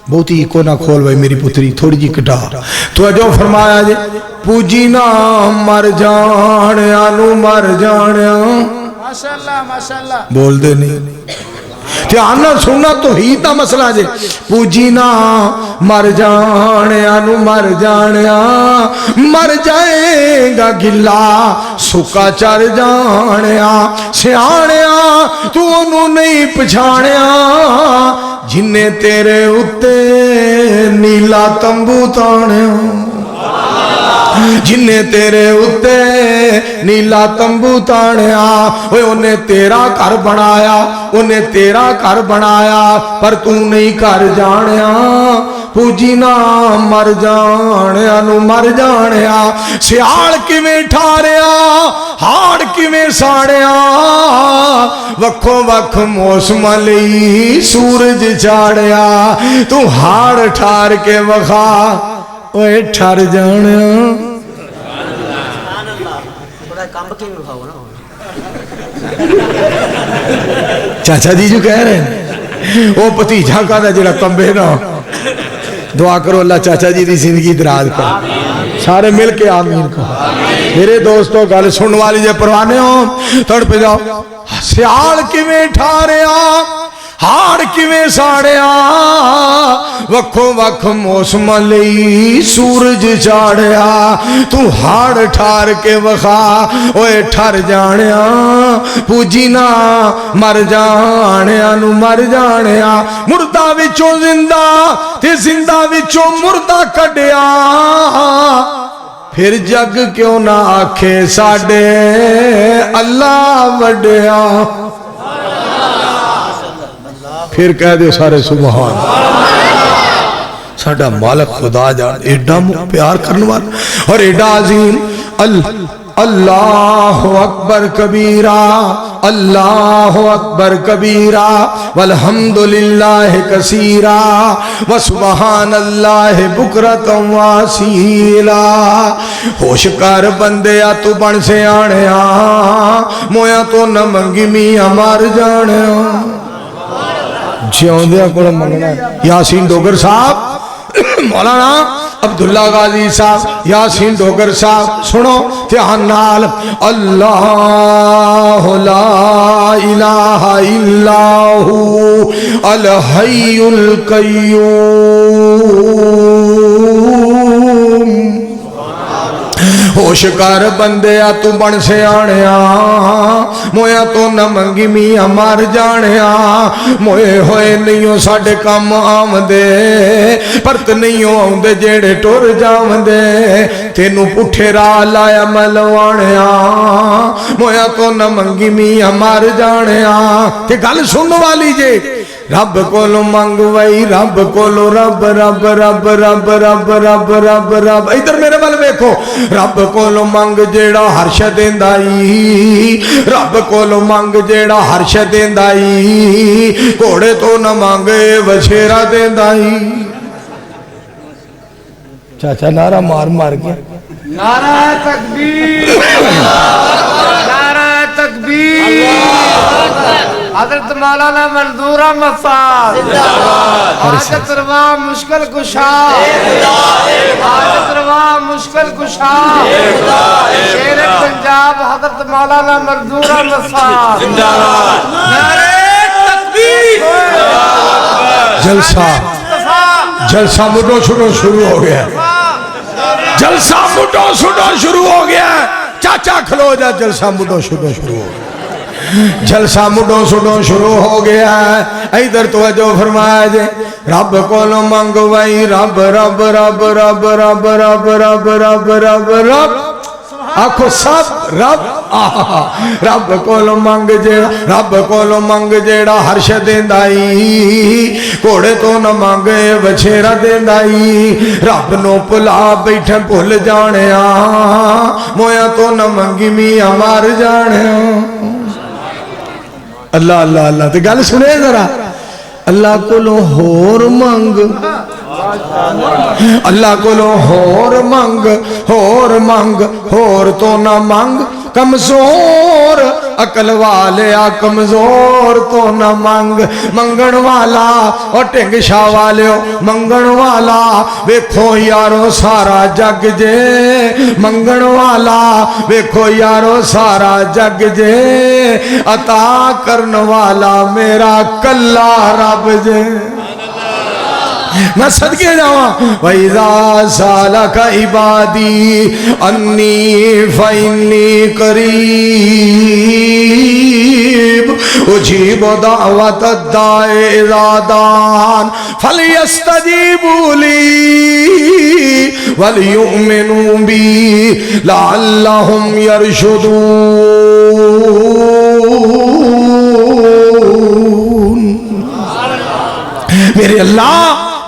बहुती को ना खोल भाई मेरी पुत्री, थोड़ी जी कटा। तो जो फरमाया जे पूजी ना मर जाने आनू मर जाने। माशाअल्लाह माशाअल्लाह। बोल दे नहीं, ध्यान ना सुनना तो ही ता मसला जे। पूजी ना मर जाने आनू मर जाने, मर जाएगा गिला सुका चर जाने। सियाने तू ओनू नहीं पछाणिया जिन्ने तेरे उत्ते नीला तंबू ताणिया, जिन्ने तेरे उत्ते नीला तंबू ताणिया। उन्हें तेरा घर बनाया, उन्हें तेरा घर बनाया, पर तू नहीं घर जानिया। पूजी ना मर जानिया नू मर जानिया। सियाल किवें ठारिया हाड़ किवें साड़िया, वक्खो वक्ख मौसम लई सूरज चाड़िया। तू हाड़ ठार के वखा ओए ठर जानिया। चाचा जी जो कह रहे हैं वो भतीजा का जरा कंबे ना। दुआ करो अल्लाह चाचा जी की जिंदगी दराज कर, सारे मिल के आमीन कहो। मेरे दोस्तों गल सुन वाली जे परवाने हो तड़प जाओ। सियाल किवें ठारिया हाड़ किवें साड़िया, वक्खो वक्ख मौसम लई सूरज चाड़िया। तू हाड़ ठार के वखा ओए ठर जानिया। पूजी ना मर जानिया नू मर जानिया। मुर्दा विचों जिंदा ते जिंदा विचों मुर्दा कढ़िया, फिर जग क्यों ना आखे साडे अल्लाह वड्डिया। फिर कह दो सारे सुभान। साडा मालिक खुदा जान एडा प्यार करने वाला और एडा अजीम। अल्लाह अकबर कबीरा, अल्लाह अकबर कबीरा, वल्हम्दुलिल्लाह कसीरा, व सुबहानल्लाह बुकरतम वासीला। होश कर बंदिया तू बन सियाणिया, मोया तो न मंगी मियां मर जानिया। जिਉਂਦਿਆਂ ਕੋਲ ਮੰਗਣਾ। यासीन डोगर साहब, मौलाना अब्दुल्ला गाजी साहब, यासीन डोगर साहब सुनो ध्यान नाल। अल्लाह ला इलाहा इल्लाहु अल हय्युल कय्यूम। होश कर बंदिया तू बन सियाणिया, मोया तो न मंगी मियां मर जानिया। मोए होए नहीं साडे कम आमदे, परत नहीं आउंदे जेड़े टुर जावंदे। तेनू पुठे राह लाया मैं लवाणिया, मोया तो न मंगी मियां मर जानिया। ते गल सुन वाली जे रब कोलो मंग वही रब कोलो, रब रब रब रब रब रब रब रब। इधर मेरे वाल वेखो। रब कोलो मंग जेड़ा हर्ष देंदा ई, रब कोलो मंग जेड़ा हर्ष देंदा ई। घोड़े तो न मंगे वछेरा देंदा ई। चाचा नारा मार मार के नारा तकबीर, नारा तकबीर। हजरत मौलाना मंजूर अहमद साहब हाजत रवा मुश्किल कुशा, हाजत रवा मुश्किल कुशा। शेर पंजाब हजरत मौलाना मंजूर अहमद साहब। नारे तकबीर। जलसा जलसा मुडो छुडो शुरू हो गया, जलसा मुडो छुडो शुरू हो गया। चाचा खलो जा, जलसा मुडो छुडो शुरू हो गया, जलसा मुडो सुडो शुरू हो गया है। इधर तो जो फरमाया जे रब कोलो मंग वही रब रब रब रब रब रब रब रब रब रब। आखो सब रब रब कोलो मंग जेड़ा, रब कोलो मंग जेड़ा हर्ष देंदा ई। घोड़े तो न मंगे वछेरा देंदा ई। रब नो भुला बैठे भुल जानिया, मोया तो न मंगी मियां मर जानिया। अल्लाह अल्लाह अल्लाह। तो गल सुने जरा, अल्लाह कोलो होर मंग, अल्लाह कोलो होर मंग, होर मंग, होर तो ना मंग कमजोर अकल वाले आ कमजोर तो न मंग मंगण वाला और टिंग शाह वाले मंगण वाला वेखो यारो सारा जग जे मंगण वाला वेखो यारो सारा जग जे अता करन वाला मेरा कल्ला रब जे मैं सदके जावा वैजा साला का इबादी अन्नी फैनी करीब उजीब दावत दाए दान फलियस्तजीबू ली वलियुमिनू बी लअल्लहुम यरशुदून। मेरे अल्लाह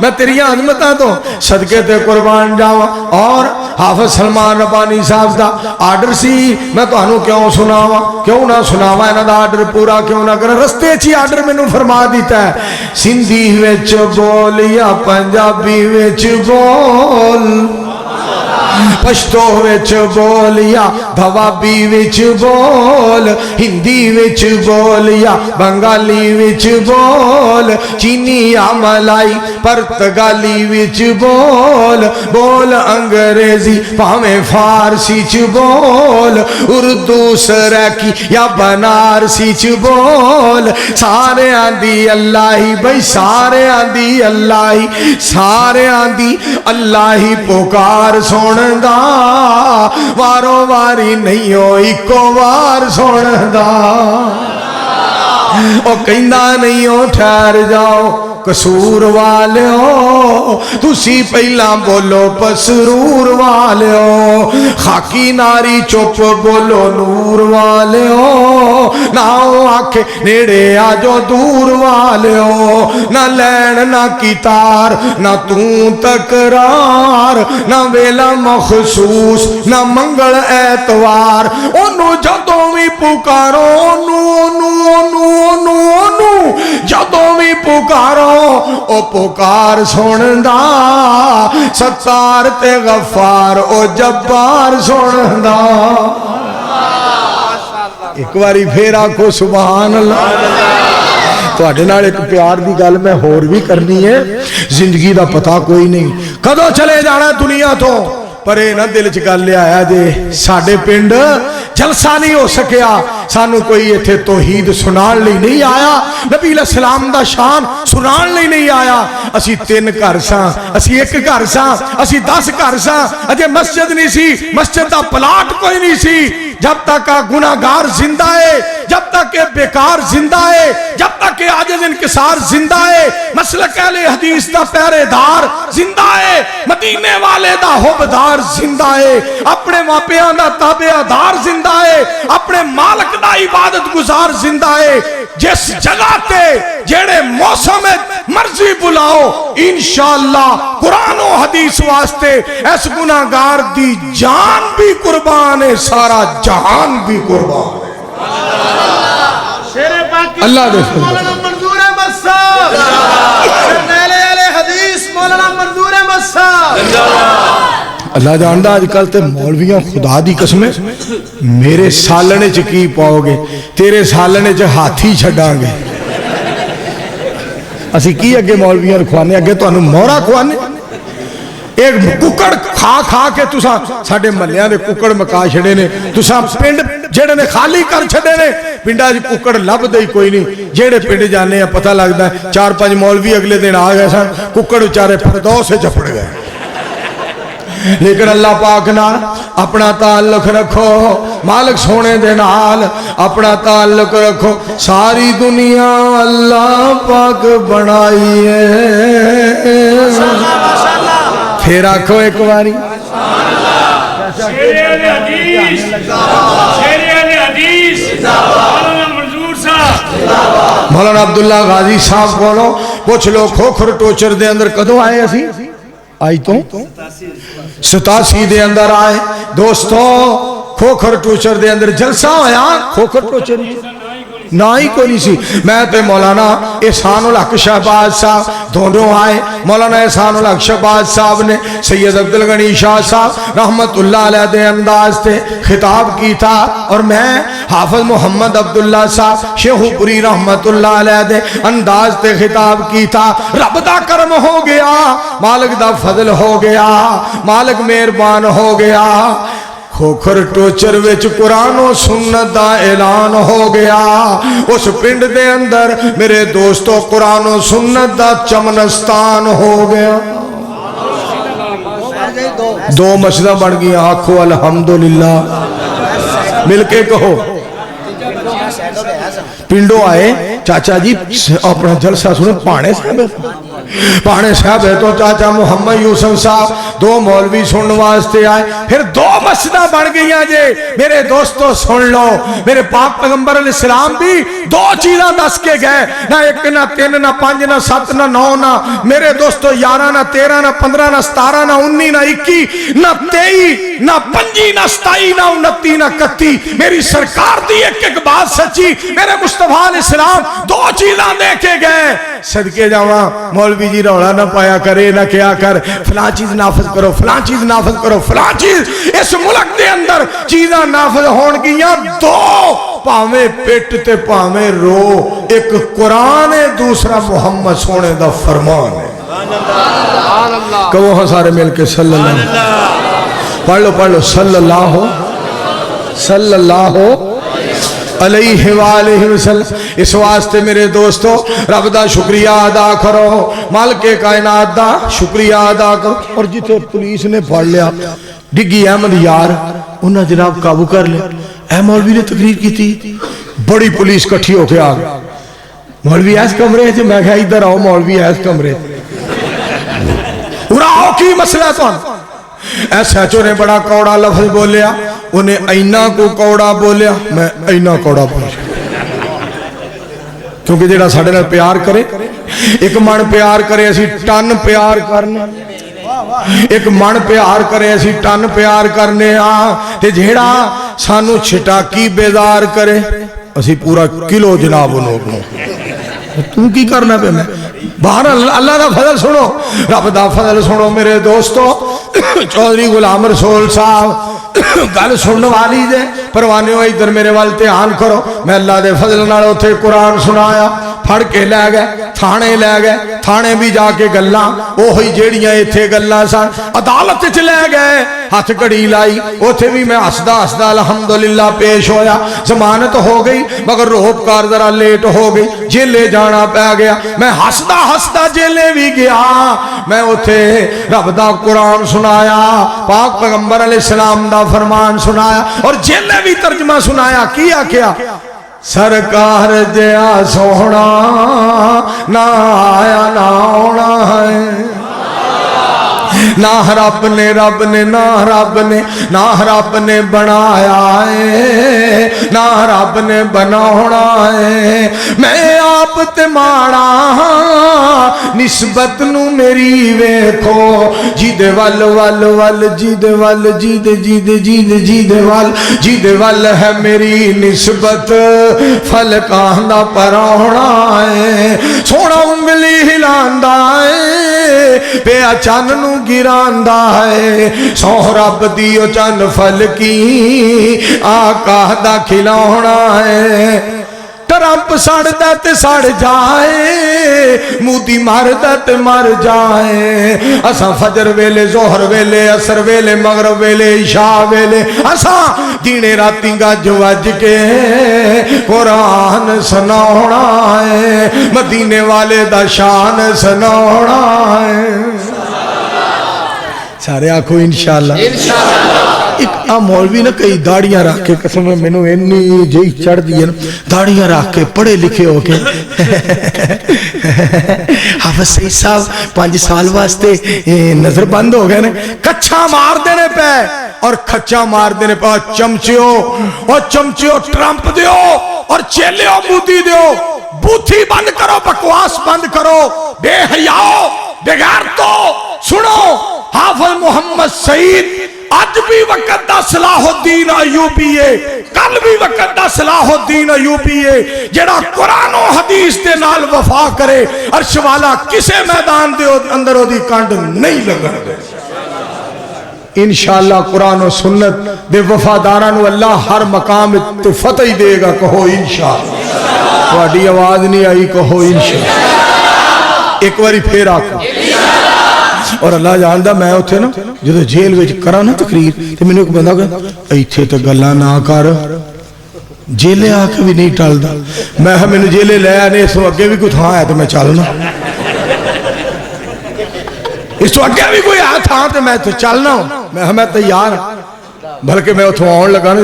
मैं तेरी अजमता तो सदके ते कुर्बान जावा। और हाफिज सलमान रब्बानी साहब का आर्डर सी मैं तुहानू क्यों सुनावा, क्यों ना सुनावा, इन्हां दा आर्डर पूरा क्यों ना करा। रस्ते च ही आर्डर मैनू फरमा दिता है, सिंधी विच बोल या पंजाबी विच बोल, पश्तो विच बोल या भवाबी विच बोल, हिंदी विच बोल या बंगाली विच बोल, चीनी या मलाई पुर्तगाली विच बोल, बोल अंग्रेजी भावें फारसी च बोल, उर्दू सराकी या बनारसी च बोल, सारे आंदी अल्लाह ही बई सारे आंदी अल्लाह ही, सारे आंदी अल्लाह ही पुकार सुनदा वारो वारी नहीं हो इको वार सुनदा। ओ कहंदा नहीं हो ठहर जाओ कसूर वालियो तुसी पहला बोलो पसरूर वालियो, खाकी नारी चुप बोलो नूर वालियो, ना आखे नेड़े आजो दूर वालियो, ना लैन ना कितार ना तू तकरार, ना वेला मखसूस ना मंगल ऐतवार, ओनू जदों भी पुकारो ओनू ओनू ओनू ओनू ओनू जदों भी पुकारो ओ पुकार सुनदा, सत्तार ते गफ्फार ओ जब्बार सुनदा। एक बारी फिर आखो सुभान अल्लाह। तुहाडे नाल एक प्यार दी गल मैं होर भी करनी है, जिंदगी दा पता कोई नहीं कदों चले जाना दुनिया तो, पर यह ना दिल च गल आया जे साडे पिंड जलसा नहीं हो सकिया, सानू कोई इत्थे तौहीद सुनाण लई नहीं आया, नबी अलैहिस्सलाम दा शान सुनाण लई नहीं आया। असी 3 घर सां, असी 1 घर सां, असी 10 घर सां, अजे मस्जिद नहीं सी, मस्जिद दा प्लाट कोई नहीं सी। जब तक गुनाहगार जिंदा है, जब तक बेकार जिंदा है, जब तक आजिज़ इंकिसार जिंदा है, मसलक अहले हदीस दा पहरेदार जिंदा है, मदीने वाले दा हुबदार जिंदा है, अपने मापियां दा ताबेदार जिंदा है, अपने मालिक दा इबादत गुजार जिंदा है। जिस जगह ते जेड़े मौसम मर्जी बुलाओ इंशाअल्लाह कुरान और हदीस वास्ते इस गुनाहगार दी जान भी कुर्बान है, सारा जहान भी कुर्बान है। अल्लाह दे मौलाना मंजूर अहमद साहब अहले हदीस मौलाना मंजूर अहमद साहब। अल्लाह जानदा अजकल ते मौलवियां खुदा दी कसम मेरे सालने च की पाओगे, तेरे सालने च हाथी छड्डांगे। असी की अगे मौलवियां खुआने, अगे तुहानू मोहरा खुआने। एक कुकड़ खा खा के तुसा साडे महल्लियां दे कुकड़ मका छड़े ने, तुसा पिंड जेड़े ने खाली कर छड़े ने, पिंडा च कुकड़ लभदे ही कोई नहीं। जेड़े पिंड जाने पता लगदा 4-5 मौलवी अगले दिन आ गए सन, कुकड़ बेचारे फिरदौस से चपड़ गए। लेकिन अल्लाह पाक नाल अपना ताल्लुक रखो, मालिक सोने दे नाल अपना ताल्लुक रखो। सारी दुनिया अल्लाह पाक बनाई है, फिर आखो एक बारी मौलाना अब्दुल्ला गाजी साहब को पुछ लो खोखर टोचर दे अंदर कदों आए असी? आई तो 87 दे अंदर आए दोस्तों। खोखर टोचर दे अंदर जलसा होया, खोखर टोचर ना ही कोई नहीं सी। मैं ते मौलाना एहसानुल हक शहबाज साहब दोनों आए। मौलाना एहसानुल हक शहबाज साहब ने सैयद अब्दुल गनी शाह साहब रहमतुल्लाह अलैह दे अंदाज से खिताब की था और मैं हाफिज मोहम्मद अब्दुल्ला साहब शेखुपुरी रहमतुल्लाह अलैह दे अंदाज से खिताब की था। रब दा करम हो गया, मालिक दा फजल हो गया, मालिक मेहरबान हो गया। खोखर टोचर विच कुरान और सुन्नत दा ऐलान हो गया। उस पिंड दे अंदर मेरे दोस्तों कुरान और सुन्नत दा चमनस्तान हो गया। दो मस्जिद बन गई। आखो अल्हम्दुलिल्लाह, मिलके कहो। पिंडों आए चाचा जी अपना जलसा सुनो। पाने साहब है तो चाचा मोहम्मद यूसुफ साहब दो मौलवी सुनने वास्ते आए। फिर दो मस्जिद बन गई जे। मेरे दोस्तों सुन लो, मेरे पाक पैगंबर अलैहिस्सलाम भी दो चीज़ां दस के गए, ना एक ना तीन ना पांच ना सात ना नौ ना मेरे दोस्तों 11 ना 13 ना 15 ना 17 ना 19 ना 21 ना 23 ना 25 ना 27 ना 29 ना 31। मेरी सरकार दी एक एक बात सच्ची। मेरे मुस्तफा अलैहिस्सलाम दो चीज़ां दे के गए। सदके जावा मौलवी जी रौला ना पाया करे, ना क्या कर फलां चीज नाफज करो, फलां चीज नाफज करो, फलां चीज। इस मुल्क के अंदर चीज़ां नाफज होन गियां दो, भावें पिट ते भावें रो। एक कुरान है, दूसरा मोहम्मद सोने दा फरमान है। कहो हाँ सारे मिलके सल्लल्लाहु। पढ़ लो सल्लल्लाहु अलैहि वसल्लम। इस वास्ते मेरे दोस्तों रब दा शुक्रिया अदा करो, मालिके कायनात दा शुक्रिया अदा करो। और जिथे पुलिस ने फड़ लिया डिग्गी अहमद यार, उन्हें जनाब काबू कर लिया। ए मौलवी ने तकरीर की थी, बड़ी पुलिस कट्ठी होके आ गई। मौलवी इस कमरे च, मैं कहा इधर आओ मौलवी इस कमरे उड़ाओ की मसला तुहानू। SHO ने बड़ा कौड़ा लफ्ज बोलिया, उन्हें इना को कौड़ा बोलिया, मैं इना कौड़ा बोलिया। क्योंकि जेड़ा साडे नाल प्यार करे, एक मन प्यार करे असी टन प्यार करने, एक मन प्यार करे असी टन प्यार करने आ। ते जेड़ा सानू छिटाकी बेजार करे असी पूरा किलो जनाब उन्होंने। तू की करना पे मैं बाहर अल्लाह का फजल सुनो, रब दा फजल सुनो मेरे दोस्तों। चौधरी गुलाम रसूल साहब गल सुनने वाली जे परवाने हो, इधर मेरे वाल ध्यान करो। मैं अल्लाह दे फजल नाल उथे कुरान सुनाया, फड़ के लै गए थाने, लै गए थाने भी जाके गल्लां ओही जेड़ियां इत्थे गल्लां सन अदालत च लै गए। हथ घड़ी लाई, उथे भी मैं हसदा हसदा अल्हम्दुलिल्लाह पेश होया। जमानत हो गई मगर रोपकार जरा लेट हो गई, जेले जाना पै गया। मैं हसदा हसदा जेले भी गया। मैं उथे रब दा कुरान सुनाया, पाक पैगंबर अलैहिस्सलाम दा फरमान सुनाया और जेले भी तर्जमा सुनाया। की आख्या? सरकार जया सोहना ना आया ना आना है। ना रब ने ना रब ने बनाया है, ना रब ने बनाना है। मैं आप ते माड़ा निस्बत नू मेरी वेखो, जिदे वल वल वल जिदे वल जिदे जिदे जिदे जिदे वल है मेरी निस्बत, फलकां दा पराउणा है। सोना उंगली हिलांदा है, पिया चन नू गिरांदा है। सौ रब दी ओ चन फलकी आका दा खिलाउणा है। ट्रंप सड़दा ते सड़ जाए, मोदी मरदा ते मर जाए। असा फजर वेले, जोहर वेले, असर वेले, मगरब वेले, इशा वेले असा दिने राती गज वज के कुरान सुनाउणा है। मदीने वाले दा शान सुनाउणा है। सारे आखो इंशाअल्लाह। एक आ मौलवी ना कई दाड़ियां रख के, कसम मैनू इन्नी जी चढ़ दी है, दाड़ियां रख के पढ़े लिखे हो के हाफिज सईद साहब 5 साल वास्ते नजर बंद हो गए ने। कच्छा मार देने पे और खच्चा मार देने पे। चमचियो ट्रंप दियो और चेलियो मोदी दियो, बूथी बंद करो, बकवास बंद करो, बेहयाओ बेगैरतो। सुनो हाफिज हाफिज मोहम्मद सईद अज भी वक्त दा सलाहुद्दीन अयूबी है, कल भी वक्त दा सलाहुद्दीन अयूबी है, जेड़ा कुरान और हदीस दे नाल वफा करे अर्श वाला किसे मैदान दे अंदर ओदी कंड नहीं लगन दे। इंशाअल्लाह कुरान और सुन्नत दे वफादारां नूं अल्लाह हर मकाम ते फतह ही देगा। कहो इंशाअल्लाह। तुहाडी आवाज नहीं आई, कहो इंशाअल्लाह। एक बारी फिर आखो। और अल्लाह जानदा मैं उत्थे ना जो जेल विच करा ना तकरीर ते मैनूं एक बंदा कहंदा इत्थे ते गल्लां ना कर, जेले आके भी नहीं टलदा। मैं मैनूं जेले लै आने, इस अगे भी कोई थां है तो मैं चलना, इस तो अगे भी कोई है थां तो मैं चलना। मैं तैयार हाँ। बल्कि मैं उतों आउण लगा ना,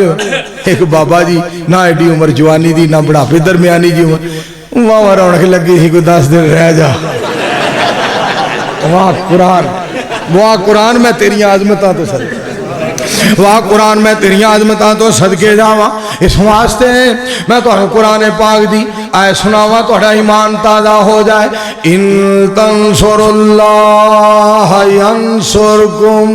एक बाबा जी ना एडी उम्र जवानी दी ना बुढ़ापे दरमियानी जी उम्र, वाह रौनक लगी थी, कोई 10 दिन रह जा। वाह कुरान, वाह कुरान मैं तेरिया आजमतां तो सदके, वाह कुरान मैं तेरिया आजमतां तो सदके जावां। इस वास्ते मैं तुहानूं कुरान पाक दी आय सुनावां, तुहाडा ईमान ताज़ा हो जाए। इन तंसुरुल्लाह यंसुरकुम।